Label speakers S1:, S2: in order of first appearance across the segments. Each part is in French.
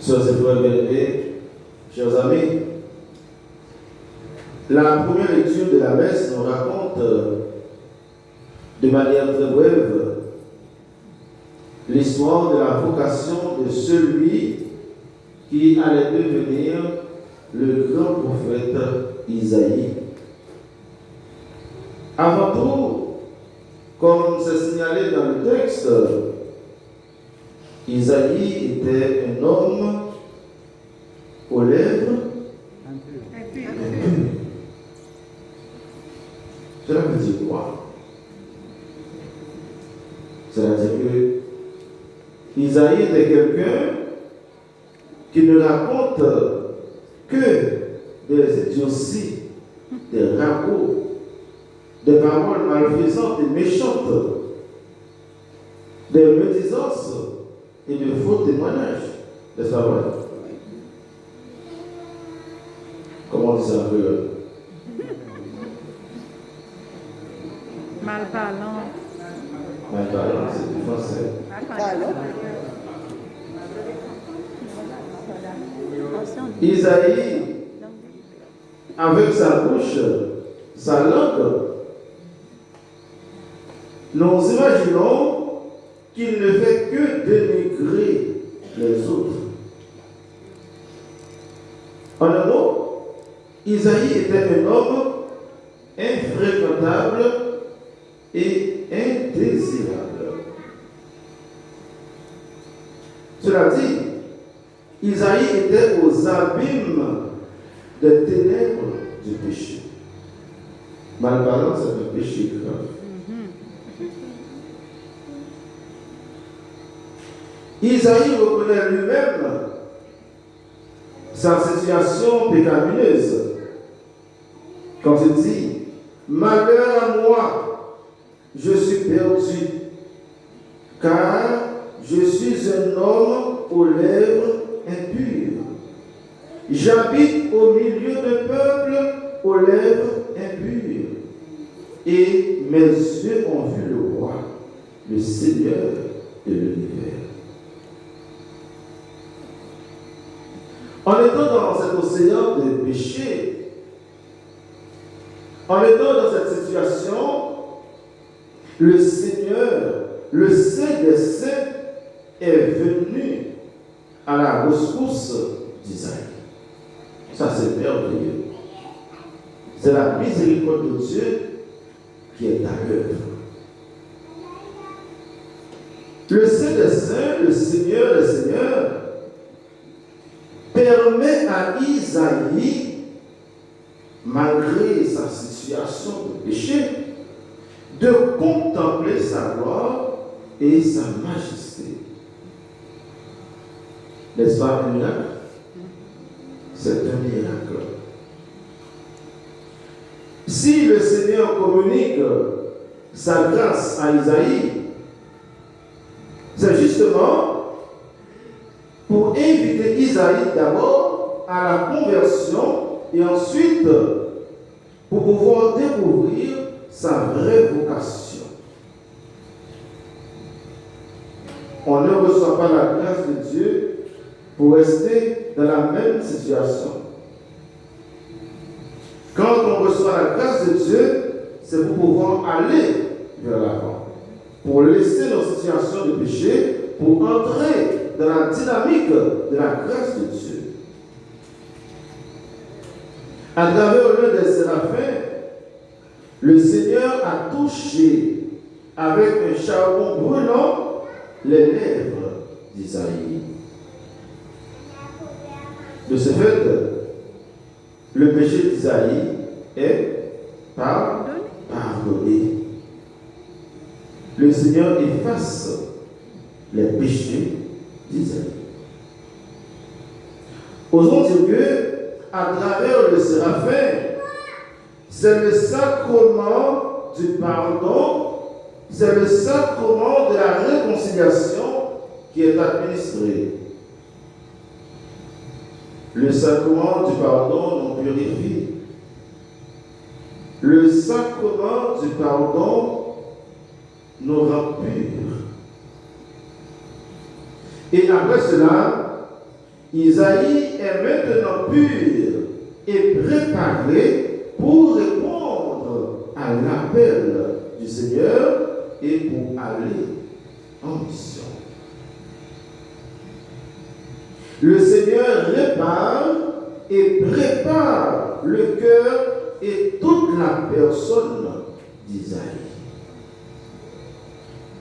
S1: Sœurs et frères bien-aimés, chers amis, la première lecture de la messe nous raconte de manière très brève l'histoire de la vocation de celui qui allait devenir le grand prophète Isaïe. Avant tout, comme c'est signalé dans le texte, Isaïe était un homme aux lèvres impures. Cela veut dire quoi? Cela veut dire que Isaïe était quelqu'un qui ne raconte que des idioties, des ragots, des paroles malfaisantes et méchantes, des médisances et de faux témoignages. N'est-ce pas vrai? Comment on dit ça un peu?
S2: Mal parlant.
S1: Mal parlant, c'est du français. Isaïe, avec sa bouche, sa langue, nous imaginons qu'il ne fait que dénigrer les autres. En un mot, Isaïe était un homme infréquentable et indésirable. Cela dit, Isaïe était aux abîmes des ténèbres du péché. Mal parlant, c'est un péché grave. Isaïe reconnaît lui-même sa situation pécamineuse quand il dit « Malheur à moi, je suis perdu, car je suis un homme aux lèvres impures. J'habite au milieu d'un peuple aux lèvres impures, et mes yeux ont vu le roi, le Seigneur de l'univers. » En étant dans cet océan de péché, en étant dans cette situation, le Seigneur, le Saint des Saints, est venu à la rescousse d'Isaïe. Ça, c'est merveilleux. C'est la miséricorde de Dieu qui est à l'œuvre. Le Saint des Saints, le Seigneur des Seigneurs, permet à Isaïe, malgré sa situation de péché, de contempler sa gloire et sa majesté. N'est-ce pas un miracle? C'est un miracle. Si le Seigneur communique sa grâce à Isaïe, c'est justement pour inviter Isaïe d'abord à la conversion et ensuite pour pouvoir découvrir sa vraie vocation. On ne reçoit pas la grâce de Dieu pour rester dans la même situation. Quand on reçoit la grâce de Dieu, c'est pour pouvoir aller vers l'avant, pour laisser nos situations de péché, pour entrer dans la dynamique de la grâce de Dieu. À travers l'un des séraphins, le Seigneur a touché avec un charbon brûlant les lèvres d'Isaïe. De ce fait, le péché d'Isaïe est pardonné. Le Seigneur efface les péchés d'Isaïe. Osons dire que, à travers le séraphin, c'est le sacrement du pardon, c'est le sacrement de la réconciliation qui est administré. Le sacrement du pardon nous purifie. Le sacrement du pardon nous rend purs. Et après cela, Isaïe est maintenant pur et préparé pour répondre à l'appel du Seigneur et pour aller en mission. Le Seigneur répare et prépare le cœur et toute la personne d'Isaïe.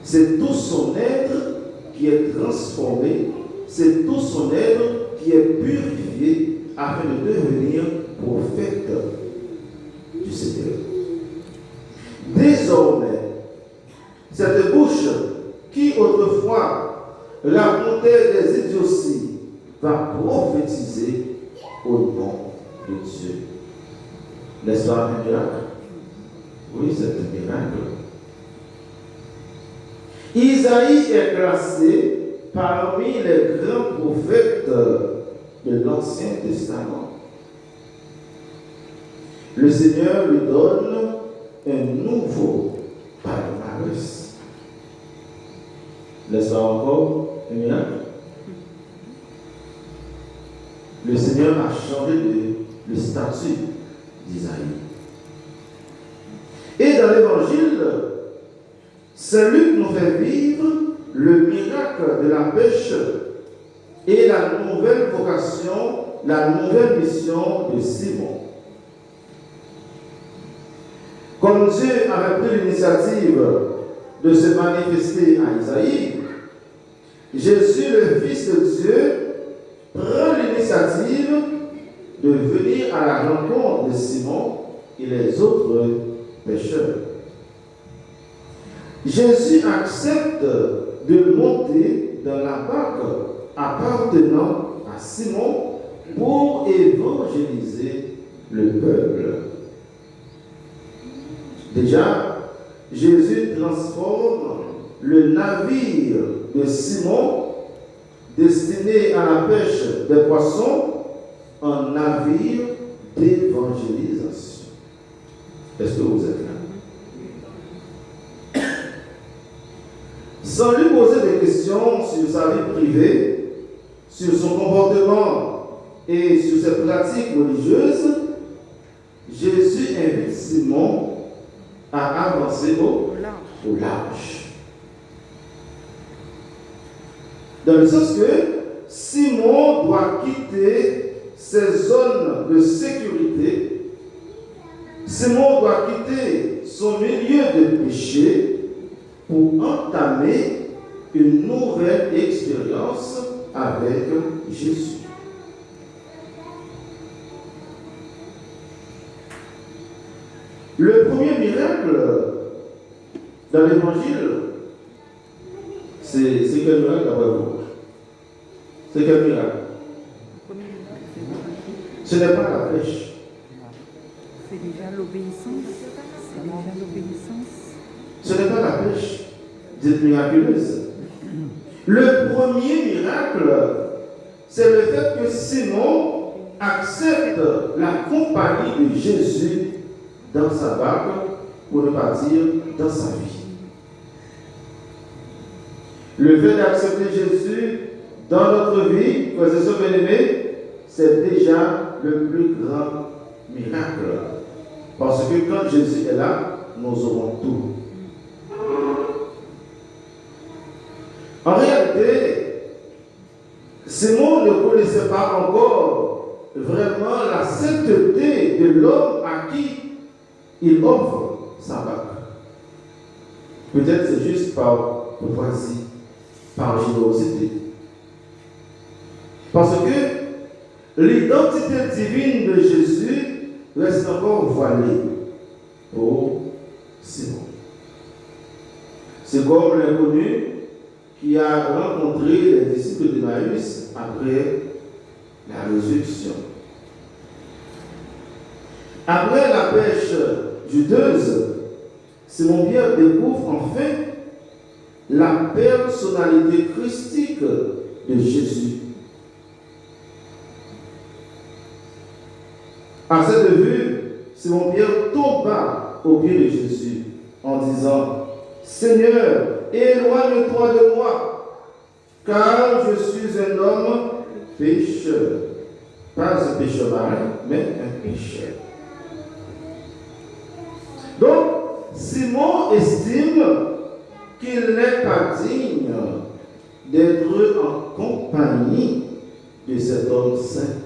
S1: C'est tout son être qui est transformé, c'est tout son être qui est purifié afin de devenir prophète du Seigneur. Désormais, cette bouche qui autrefois racontait des idioties va prophétiser au nom de Dieu. N'est-ce pas un miracle? Oui, c'est un miracle. Isaïe est classé parmi les grands prophètes de l'Ancien Testament. Le Seigneur lui donne un nouveau palmarès. N'est-ce pas encore un miracle? Le Seigneur a changé le statut d'Isaïe. Et dans l'Évangile, Saint Luc nous fait vivre le miracle de la pêche et la nouvelle vocation, la nouvelle mission de Simon. Comme Dieu avait pris l'initiative de se manifester à Isaïe, Jésus, le Fils de Dieu, prend l'initiative de venir à la rencontre de Simon et les autres pêcheurs. Jésus accepte de monter dans la barque appartenant à Simon pour évangéliser le peuple. Déjà, Jésus transforme le navire de Simon destiné à la pêche des poissons en navire d'évangélisation. Est-ce que vous êtes là? Sans lui poser des questions sur sa vie privée, sur son comportement et sur ses pratiques religieuses, Jésus invite Simon à avancer au large. Dans le sens que Simon doit quitter ses zones de sécurité. Simon doit quitter son milieu de péché pour entamer une nouvelle expérience avec Jésus. Le premier miracle dans l'Évangile, c'est quel miracle d'après vous? C'est quel miracle? Ce n'est pas la pêche.
S2: C'est déjà l'obéissance.
S1: Ce n'est pas la pêche dite miraculeuse. Le premier miracle, c'est le fait que Simon accepte la compagnie de Jésus dans sa barque, pour ne pas dire dans sa vie. Le fait d'accepter Jésus dans notre vie, frères et sœurs bien-aimés, c'est déjà le plus grand miracle. Parce que quand Jésus est là, nous aurons tout. En réalité, Simon ne connaissait pas encore vraiment la sainteté de l'homme à qui il offre sa barque. Peut-être c'est juste par courtoisie, par générosité. Parce que l'identité divine de Jésus reste encore voilée pour Simon. C'est comme l'inconnu qui a rencontré les disciples d'Emmaüs après la résurrection. Après la pêche judeuse, Simon-Pierre découvre enfin la personnalité christique de Jésus. À cette vue, Simon-Pierre tomba aux pieds de Jésus en disant: Seigneur, éloigne-toi de moi, car je suis un homme pécheur. Pas un pécheur marin, mais un pécheur. Donc, Simon estime qu'il n'est pas digne d'être en compagnie de cet homme saint.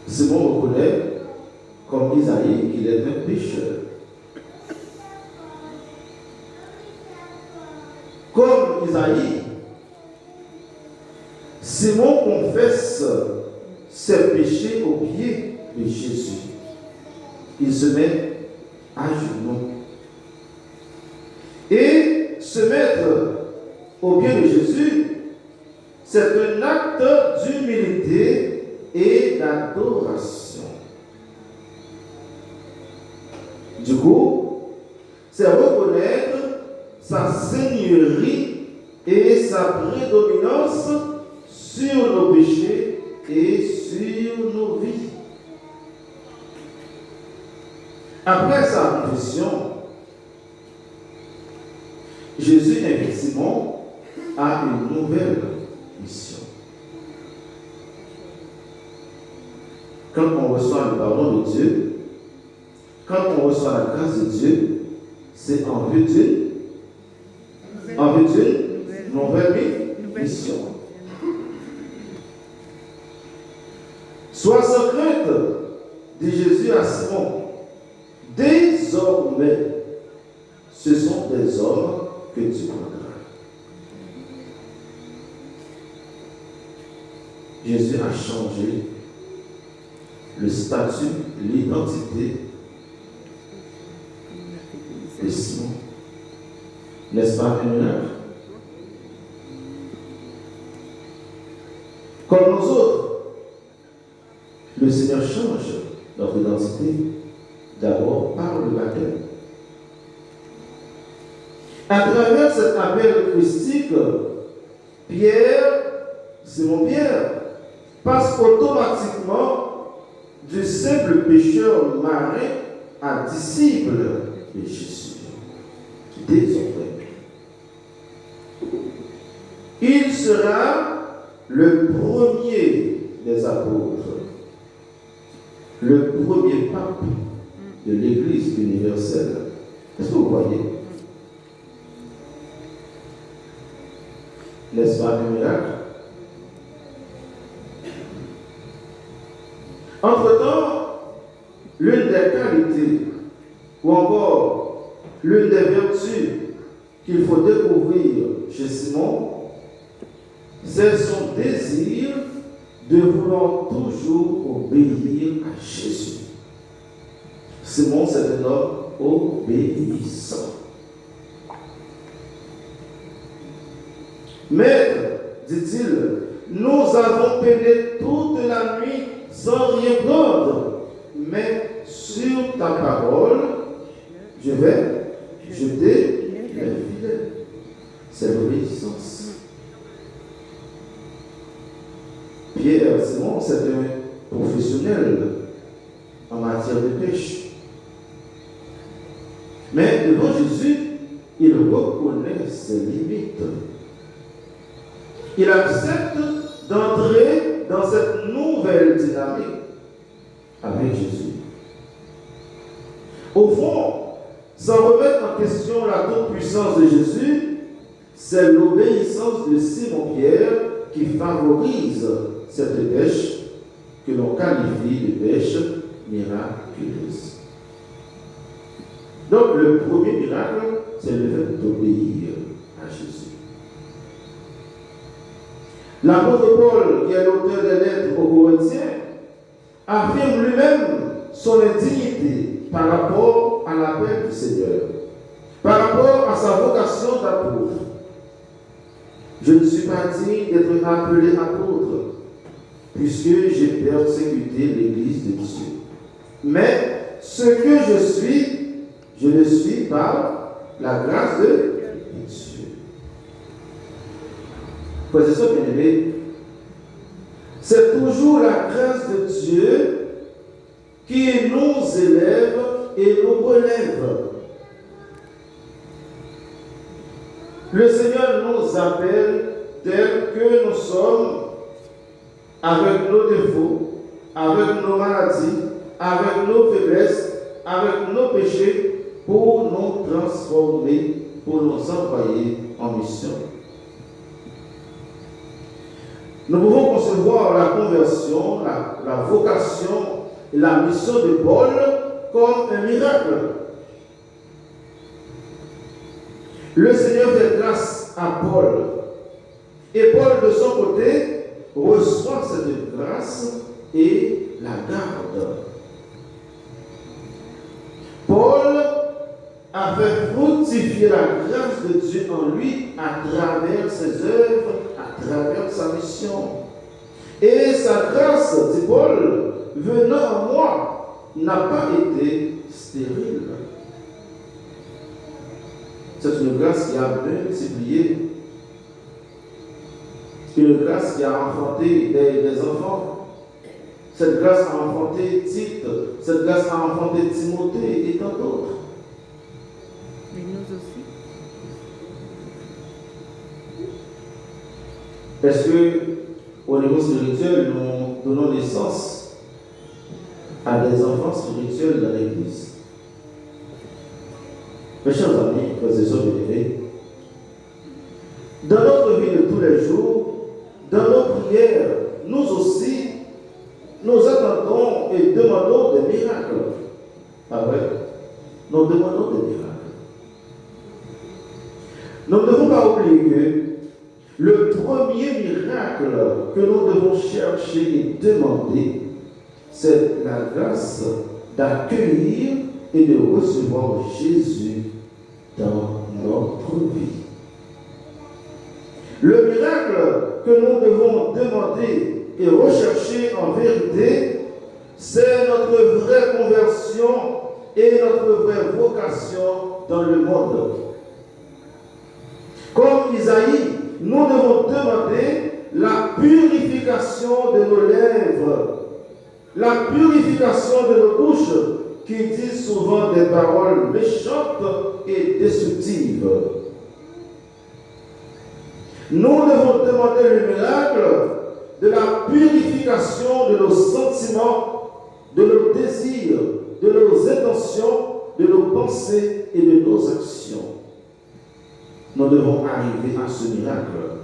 S1: Simon reconnaît, comme Isaïe, qu'il est un pécheur. Comme Isaïe, Simon confesse ses péchés aux pieds de Jésus. Il se met à genoux. Et se mettre aux pieds de Jésus, c'est un acte d'humilité et d'adoration. Du coup, c'est reconnaître sa seigneurie et sa prédominance sur nos péchés et sur nos vies. Après sa confession, Jésus invite Simon à une nouvelle mission. Quand on reçoit le pardon de Dieu, quand on reçoit la grâce de Dieu, c'est en vue d'une nouvelle mission. Sois sans crainte, dit Jésus à Simon. Désormais, ce sont des hommes que tu prendras. Jésus a changé le statut, l'identité de Simon. N'est-ce pas un miracle? Comme nous autres, le Seigneur change notre identité d'abord par le baptême. À travers cet appel christique, Simon Pierre, passe automatiquement du simple pécheur marin à disciple de Jésus. Désormais, il sera le premier des apôtres, le premier pape de l'Église universelle. Est-ce que vous voyez? N'est-ce pas un miracle? Entre-temps, l'une des qualités ou encore l'une des vertus qu'il faut découvrir chez Simon, c'est son désir de vouloir toujours obéir à Jésus. Simon, c'est un homme obéissant. Maître, dit-il, nous avons peiné toute la nuit sans rien prendre, mais sur ta parole, je vais jeter les filets. C'est l'obéissance. Pierre, Simon, c'est un professionnel en matière de pêche. Mais devant Jésus, il reconnaît ses limites. Il accepte d'entrer dans cette nouvelle dynamique avec Jésus. Au fond, sans remettre en question la toute-puissance de Jésus, c'est l'obéissance de Simon-Pierre qui favorise cette pêche que l'on qualifie de pêche miraculeuse. Donc le premier miracle, c'est le fait d'obéir à Jésus. L'apôtre Paul, qui est l'auteur des lettres aux Corinthiens, affirme lui-même son indignité par rapport à l'appel du Seigneur, par rapport à sa vocation d'apôtre. Je ne suis pas digne d'être appelé apôtre, puisque j'ai persécuté l'Église de Dieu. Mais ce que je le suis par la grâce de Dieu. Frères et sœurs bien-aimés, c'est toujours la grâce de Dieu qui nous élève et nous relève. Le Seigneur nous appelle tels que nous sommes, avec nos défauts, avec nos maladies, avec nos faiblesses, avec nos péchés, pour nous transformer, pour nous envoyer en mission. Nous pouvons concevoir la conversion, la vocation et la mission de Paul comme un miracle. Le Seigneur fait grâce à Paul. Et Paul, de son côté, reçoit cette grâce et la garde. Paul a fait fructifier la grâce de Dieu en lui à travers ses œuvres, à travers sa mission. Et sa grâce, dit Paul, venant en moi, n'a pas été stérile. C'est une grâce qui a multiplié. Une grâce qui a enfanté des enfants. Cette grâce a enfanté Tite. Cette grâce a enfanté Timothée et tant d'autres.
S2: Mais nous aussi.
S1: Est-ce que, au niveau spirituel, nous donnons naissance à des enfants spirituels dans l'Église? Mes chers amis, frères et sœurs bien-aimés, dans notre vie de tous les jours, dans nos prières, nous aussi, nous attendons et demandons des miracles. Pas vrai? Nous demandons des miracles. Nous ne devons pas oublier que le premier miracle que nous devons chercher et demander, c'est la grâce d'accueillir et de recevoir Jésus dans notre vie. Le miracle que nous devons demander et rechercher en vérité, c'est notre vraie conversion et notre vraie vocation dans le monde. Comme Isaïe, nous devons demander la purification de nos lèvres, la purification de nos bouches, qui disent souvent des paroles méchantes et destructives. Nous devons demander le miracle de la purification de nos sentiments, de nos désirs, de nos intentions, de nos pensées et de nos actions. Nous devons arriver à ce miracle.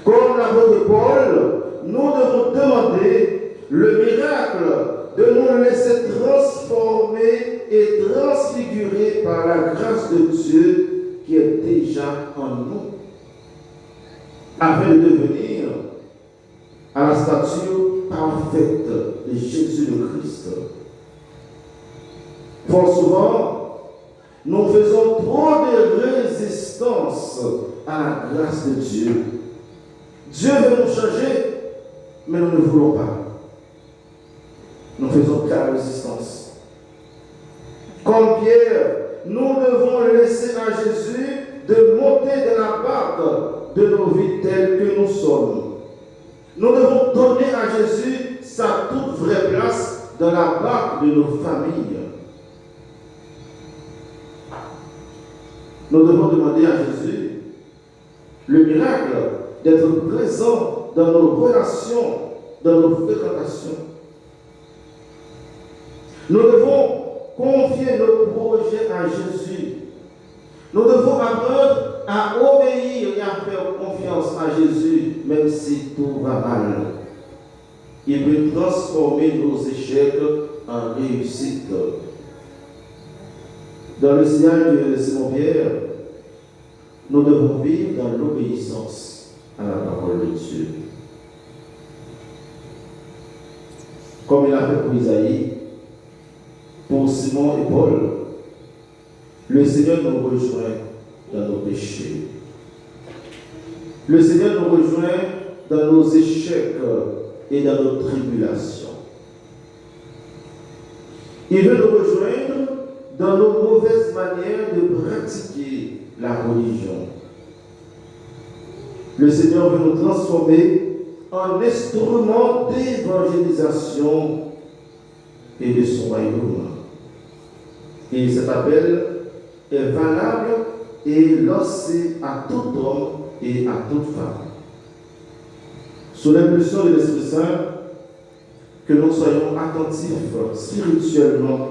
S1: Comme l'apôtre Paul, nous devons demander le miracle de nous laisser transformer et transfigurer par la grâce de Dieu qui est déjà en nous, afin de devenir à la stature parfaite de Jésus le Christ. Fort souvent, nous faisons trop de résistance à la grâce de Dieu. Dieu veut nous changer, mais nous ne voulons pas. Nous faisons de la résistance. Comme Pierre, nous devons laisser à Jésus de monter dans la barque de nos vies telles que nous sommes. Nous devons donner à Jésus sa toute vraie place dans la barque de nos familles. Nous devons demander à Jésus le miracle d'être présent dans nos relations, dans nos fréquentations. Nous devons confier nos projets à Jésus. Nous devons apprendre à obéir et à faire confiance à Jésus, même si tout va mal. Il veut transformer nos échecs en réussite. Dans le signal de Simon-Pierre, nous devons vivre dans l'obéissance à la parole de Dieu. Comme il a fait pour Isaïe, pour Simon et Paul, le Seigneur nous rejoint dans nos péchés. Le Seigneur nous rejoint dans nos échecs et dans nos tribulations. Il veut nous rejoindre dans nos mauvaises manières de pratiquer la religion. Le Seigneur veut nous transformer en instruments d'évangélisation et de son royaume. Et cet appel est valable et lancé à tout homme et à toute femme. Sous l'impulsion de l'Esprit Saint, que nous soyons attentifs spirituellement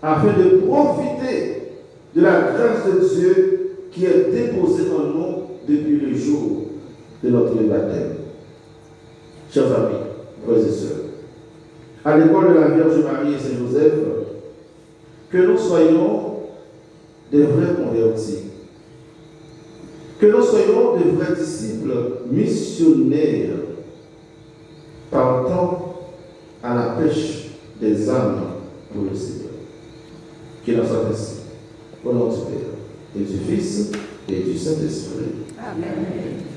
S1: afin de profiter de la grâce de Dieu qui est déposée en nous depuis le jour de notre baptême. Chers amis, frères et sœurs, à l'école de la Vierge Marie et Saint-Joseph, que nous soyons des vrais convertis, que nous soyons des vrais disciples missionnaires, partant à la pêche des âmes pour le Seigneur. Qu'il en soit ainsi. Au nom du Père, et du Fils, et du Saint-Esprit.
S2: Amen.